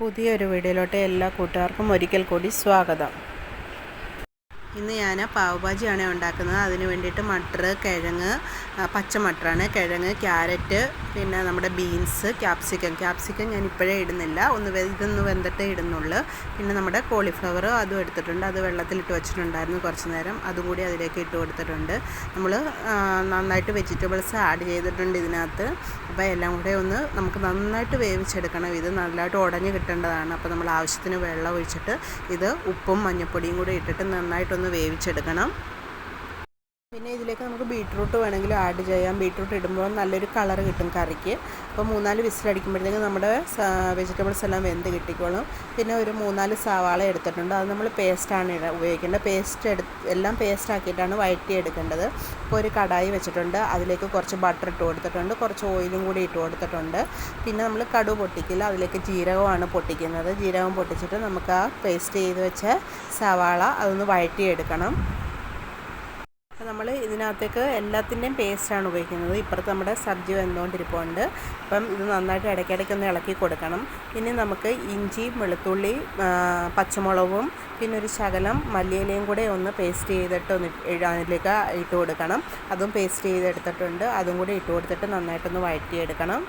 പുതിയൊരു വീഡിയോയിലോട്ട് എല്ലാ കൂട്ടുകാർക്കും ഒരിക്കൽ കൂടി സ്വാഗതം. ഇന്ന് ഞാൻ പാവ് ഭാജിയാണ് ഉണ്ടാക്കുന്നത്. അതിന് വേണ്ടിയിട്ട് മട്ടർ, കിഴങ്ങ്, പച്ച മട്ടറാണ്, കിഴങ്ങ്, ക്യാരറ്റ്, പിന്നെ നമ്മുടെ ബീൻസ്, ക്യാപ്സിക്കം ഞാൻ ഇപ്പോഴേ ഇടുന്നില്ല, ഇതൊന്ന് വെന്തിട്ടേ ഇടുന്നുള്ളൂ. പിന്നെ നമ്മുടെ കോളിഫ്ലവർ അതും എടുത്തിട്ടുണ്ട്. അത് വെള്ളത്തിലിട്ട് വെച്ചിട്ടുണ്ടായിരുന്നു കുറച്ച് നേരം, അതും കൂടി അതിലേക്ക് ഇട്ട് കൊടുത്തിട്ടുണ്ട്. നമ്മൾ നന്നായിട്ട് വെജിറ്റബിൾസ് ആഡ് ചെയ്തിട്ടുണ്ട് ഇതിനകത്ത്. അപ്പോൾ എല്ലാം കൂടെ ഒന്ന് നമുക്ക് നന്നായിട്ട് വേവിച്ചെടുക്കണം. ഇത് നല്ലതായിട്ട് ഉടഞ്ഞ് കിട്ടേണ്ടതാണ്. അപ്പോൾ നമ്മൾ ആവശ്യത്തിന് വെള്ളം ഒഴിച്ചിട്ട് ഇത് ഉപ്പും മഞ്ഞൾപ്പൊടിയും കൂടി ഇട്ടിട്ട് നന്നായിട്ടൊന്ന് വേവിച്ചെടുക്കണം. പിന്നെ ഇതിലേക്ക് നമുക്ക് ബീട്രൂട്ട് വേണമെങ്കിലും ആഡ് ചെയ്യാം. ബീട്രൂട്ട് ഇടുമ്പോൾ നല്ലൊരു കളർ കിട്ടും കറിക്ക്. അപ്പോൾ 3-4 വിസിലടിക്കുമ്പോഴത്തേക്കും നമ്മുടെ വെജിറ്റബിൾസ് എല്ലാം വെന്ത് കിട്ടിക്കോളും. പിന്നെ ഒരു 3-4 സവാള എടുത്തിട്ടുണ്ട്. അത് നമ്മൾ പേസ്റ്റാണ് ഉപയോഗിക്കേണ്ടത്. എല്ലാം പേസ്റ്റാക്കിയിട്ടാണ് വഴറ്റിയെടുക്കേണ്ടത്. അപ്പോൾ ഒരു കടായി വെച്ചിട്ടുണ്ട്. അതിലേക്ക് കുറച്ച് ബട്ടർ ഇട്ട് കൊടുത്തിട്ടുണ്ട്, കുറച്ച് ഓയിലും കൂടി ഇട്ട് കൊടുത്തിട്ടുണ്ട്. പിന്നെ നമ്മൾ കടുക് പൊട്ടിക്കില്ല, അതിലേക്ക് ജീരകമാണ് പൊട്ടിക്കുന്നത്. ജീരകം പൊട്ടിച്ചിട്ട് നമുക്ക് ആ പേസ്റ്റ് ചെയ്ത് വെച്ച സവാള അതൊന്ന് വഴറ്റിയെടുക്കണം. അപ്പോൾ നമ്മൾ ഇതിനകത്തേക്ക് എല്ലാത്തിൻ്റെയും പേസ്റ്റാണ് ഉപയോഗിക്കുന്നത്. ഇപ്പുറത്ത് നമ്മുടെ സബ്ജി വെന്തുകൊണ്ടിരിപ്പുണ്ട്. അപ്പം ഇത് നന്നായിട്ട് ഇടയ്ക്കിടയ്ക്കൊന്ന് ഇളക്കി കൊടുക്കണം. പിന്നെ നമുക്ക് ഇഞ്ചി, വെളുത്തുള്ളി, പച്ചമുളകും പിന്നെ ഒരു ശകലം മല്ലിയിലയും കൂടെ ഒന്ന് പേസ്റ്റ് ചെയ്തിട്ട് അതിലേക്ക് ഇട്ട് കൊടുക്കണം. അതും പേസ്റ്റ് ചെയ്തെടുത്തിട്ടുണ്ട്. അതും കൂടി ഇട്ട് കൊടുത്തിട്ട് നന്നായിട്ടൊന്ന് വഴറ്റിയെടുക്കണം.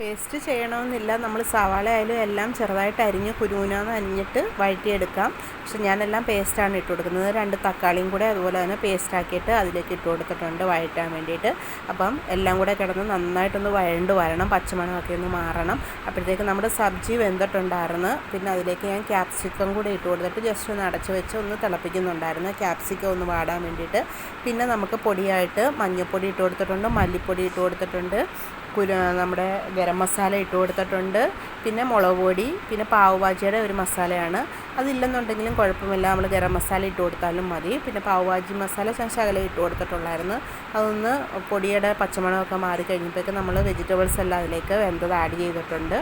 പേസ്റ്റ് ചെയ്യണമെന്നില്ല, നമ്മൾ സവാള ആയാലും എല്ലാം ചെറുതായിട്ട് അരിഞ്ഞ് കുരുകുനാന്ന് അരിഞ്ഞിട്ട് വഴറ്റിയെടുക്കാം. പക്ഷെ ഞാനെല്ലാം പേസ്റ്റാണ് ഇട്ട് കൊടുക്കുന്നത്. 2 തക്കാളിയും കൂടെ അതുപോലെ തന്നെ പേസ്റ്റാക്കിയിട്ട് അതിലേക്ക് ഇട്ട് കൊടുത്തിട്ടുണ്ട് വഴറ്റാൻ വേണ്ടിയിട്ട്. അപ്പം എല്ലാം കൂടെ കിടന്ന് നന്നായിട്ടൊന്ന് വരണം, പച്ചമണമൊക്കെ ഒന്ന് മാറണം. അപ്പോഴത്തേക്ക് നമ്മുടെ സബ്ജി വെന്തിട്ടുണ്ടായിരുന്നു. പിന്നെ അതിലേക്ക് ഞാൻ ക്യാപ്സിക്കം കൂടെ ഇട്ട് കൊടുത്തിട്ട് ജസ്റ്റ് ഒന്ന് അടച്ച് വെച്ച് ഒന്ന് തിളപ്പിക്കുന്നുണ്ടായിരുന്നു, ക്യാപ്സിക്കം ഒന്ന് വാടാൻ വേണ്ടിയിട്ട്. പിന്നെ നമുക്ക് പൊടിയായിട്ട് മഞ്ഞൾപ്പൊടി ഇട്ട് കൊടുത്തിട്ടുണ്ട്, മല്ലിപ്പൊടി ഇട്ട് കൊടുത്തിട്ടുണ്ട്, നമ്മുടെ ഗരം മസാല ഇട്ട് കൊടുത്തിട്ടുണ്ട്, പിന്നെ മുളക് പൊടി, പിന്നെ പാവ് ഭാജിയുടെ ഒരു മസാലയാണ്. അതില്ലെന്നുണ്ടെങ്കിലും കുഴപ്പമില്ല, നമ്മൾ ഗരം മസാല ഇട്ട് കൊടുത്താലും മതി. പിന്നെ പാവ് ഭാജി മസാല ഞാൻ ശകലം ഇട്ട് കൊടുത്തിട്ടുള്ളായിരുന്നു. അതൊന്ന് പൊടിയുടെ പച്ചമണമൊക്കെ മാറി കഴിഞ്ഞപ്പോഴേക്ക് നമ്മൾ വെജിറ്റബിൾസ് എല്ലാം അതിലേക്ക് വെന്തത് ആഡ് ചെയ്തിട്ടുണ്ട്.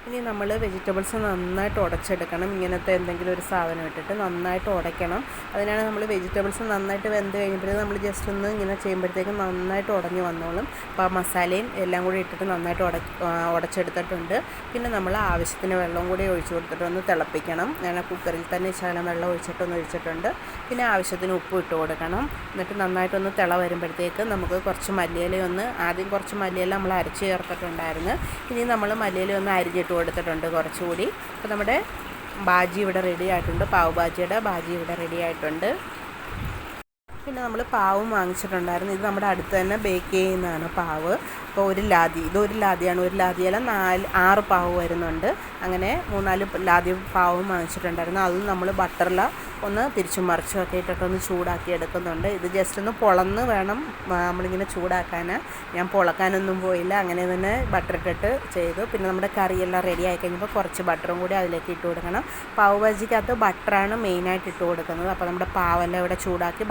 ഇനി നമ്മൾ വെജിറ്റബിൾസ് നന്നായിട്ട് ഉടച്ചെടുക്കണം. ഇങ്ങനത്തെ എന്തെങ്കിലും ഒരു സാധനം ഇട്ടിട്ട് നന്നായിട്ട് ഉടയ്ക്കണം. അതിനാണ് നമ്മൾ വെജിറ്റബിൾസ് നന്നായിട്ട് വെന്ത് കഴിഞ്ഞപ്പോഴത്തേക്ക് നമ്മൾ ജസ്റ്റ് ഒന്ന് ഇങ്ങനെ ചെയ്യുമ്പോഴത്തേക്കും നന്നായിട്ട് ഉടഞ്ഞ് വന്നോളും. അപ്പോൾ ആ മസാലയും എല്ലാം കൂടി ഇട്ടിട്ട് നന്നായിട്ട് ഉടച്ചെടുത്തിട്ടുണ്ട്. പിന്നെ നമ്മൾ ആവശ്യത്തിന് വെള്ളം കൂടി ഒഴിച്ച് കൊടുത്തിട്ട് ഒന്ന് തിളപ്പിക്കണം. ഞാൻ കുക്കറിൽ തന്നെ ശകലം വെള്ളം ഒഴിച്ചിട്ടുണ്ട്. പിന്നെ ആവശ്യത്തിന് ഉപ്പ് ഇട്ട് കൊടുക്കണം. എന്നിട്ട് നന്നായിട്ടൊന്ന് തിള വരുമ്പോഴത്തേക്ക് നമുക്ക് കുറച്ച് ആദ്യം കുറച്ച് മല്ലിയില നമ്മൾ അരച്ച് ചേർത്തിട്ടുണ്ടായിരുന്നു. ഇനി നമ്മൾ മല്ലിയില ഒന്ന് അരിഞ്ഞിട്ട് കൊടുത്തിട്ടുണ്ട് കുറച്ചുകൂടി. അപ്പോൾ നമ്മുടെ ഭാജി ഇവിടെ റെഡി ആയിട്ടുണ്ട്, പാവ് ഭാജിയുടെ ഭാജി ഇവിടെ റെഡി ആയിട്ടുണ്ട്. പിന്നെ നമ്മൾ പാവും വാങ്ങിച്ചിട്ടുണ്ടായിരുന്നു. ഇത് നമ്മുടെ അടുത്ത് തന്നെ ബേക്ക് ചെയ്യുന്നതാണ് പാവ്. അപ്പോൾ ഇതൊരു ലാദിയാണ്. ഒരു ലാദിയല്ല 6 പാവ് വരുന്നുണ്ട്. അങ്ങനെ 3-4 ലാദി പാവും വാങ്ങിച്ചിട്ടുണ്ടായിരുന്നു. അതും നമ്മൾ ബട്ടറിൽ ഒന്ന് തിരിച്ചും മറിച്ചും ഒക്കെ ഇട്ടിട്ടൊന്ന് ചൂടാക്കി എടുക്കുന്നുണ്ട്. ഇത് ജസ്റ്റ് ഒന്ന് പൊളന്ന് വേണം നമ്മളിങ്ങനെ ചൂടാക്കാൻ. ഞാൻ പൊളക്കാനൊന്നും പോയില്ല, അങ്ങനെ തന്നെ ബട്ടർ ഇട്ടിട്ട് ചെയ്തു. പിന്നെ നമ്മുടെ കറിയെല്ലാം റെഡി ആയി കഴിഞ്ഞപ്പോൾ കുറച്ച് ബട്ടറും കൂടി അതിലേക്ക് ഇട്ട് കൊടുക്കണം. പാവ് ഭാജിക്കകത്ത് ബട്ടറാണ് മെയിനായിട്ട് ഇട്ട് കൊടുക്കുന്നത്. അപ്പോൾ നമ്മുടെ പാവെല്ലാം ഇവിടെ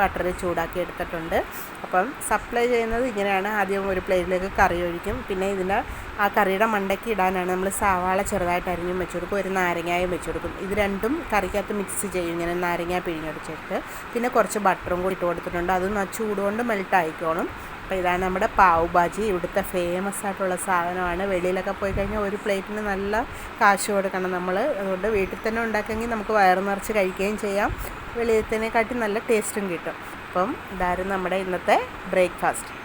ബട്ടറിൽ ചൂടാക്കി എടുത്തിട്ടുണ്ട്. അപ്പം സപ്ലൈ ചെയ്യുന്നത് ഇങ്ങനെയാണ്. ആദ്യം ഒരു പ്ലേറ്റിലേക്ക് കറി ഒഴിക്കും. പിന്നെ ആ കറിയുടെ മണ്ടയ്ക്ക് ഇടാനാണ് നമ്മൾ സവാള ചെറുതായിട്ട് അരിഞ്ഞും വെച്ച് കൊടുക്കും, ഒരു നാരങ്ങായും വെച്ച് കൊടുക്കും. ഇത് രണ്ടും കറിക്കകത്ത് മിക്സ് ചെയ്യും, ഇങ്ങനെ നാരങ്ങ പിഴിഞ്ഞടിച്ചിട്ട്. പിന്നെ കുറച്ച് ബട്ടറും കൂടി ഇട്ട് കൊടുത്തിട്ടുണ്ട്. അത് ചൂടുകൊണ്ട് മെൽറ്റ് ആയിക്കോളും. അപ്പോൾ ഇതാണ് നമ്മുടെ പാവ് ഭാജി. ഇവിടുത്തെ ഫേമസ് ആയിട്ടുള്ള സാധനമാണ്. വെളിയിലൊക്കെ പോയി കഴിഞ്ഞാൽ ഒരു പ്ലേറ്റിന് നല്ല കാശ് കൊടുക്കണം നമ്മൾ. അതുകൊണ്ട് വീട്ടിൽ തന്നെ ഉണ്ടാക്കിയെങ്കിൽ നമുക്ക് വയറ് നിറച്ച് കഴിക്കുകയും ചെയ്യാം, വെളിയിലത്തേനെക്കാട്ടി നല്ല ടേസ്റ്റും കിട്ടും. അപ്പം ഇതായിരുന്നു നമ്മുടെ ഇന്നത്തെ ബ്രേക്ക്ഫാസ്റ്റ്.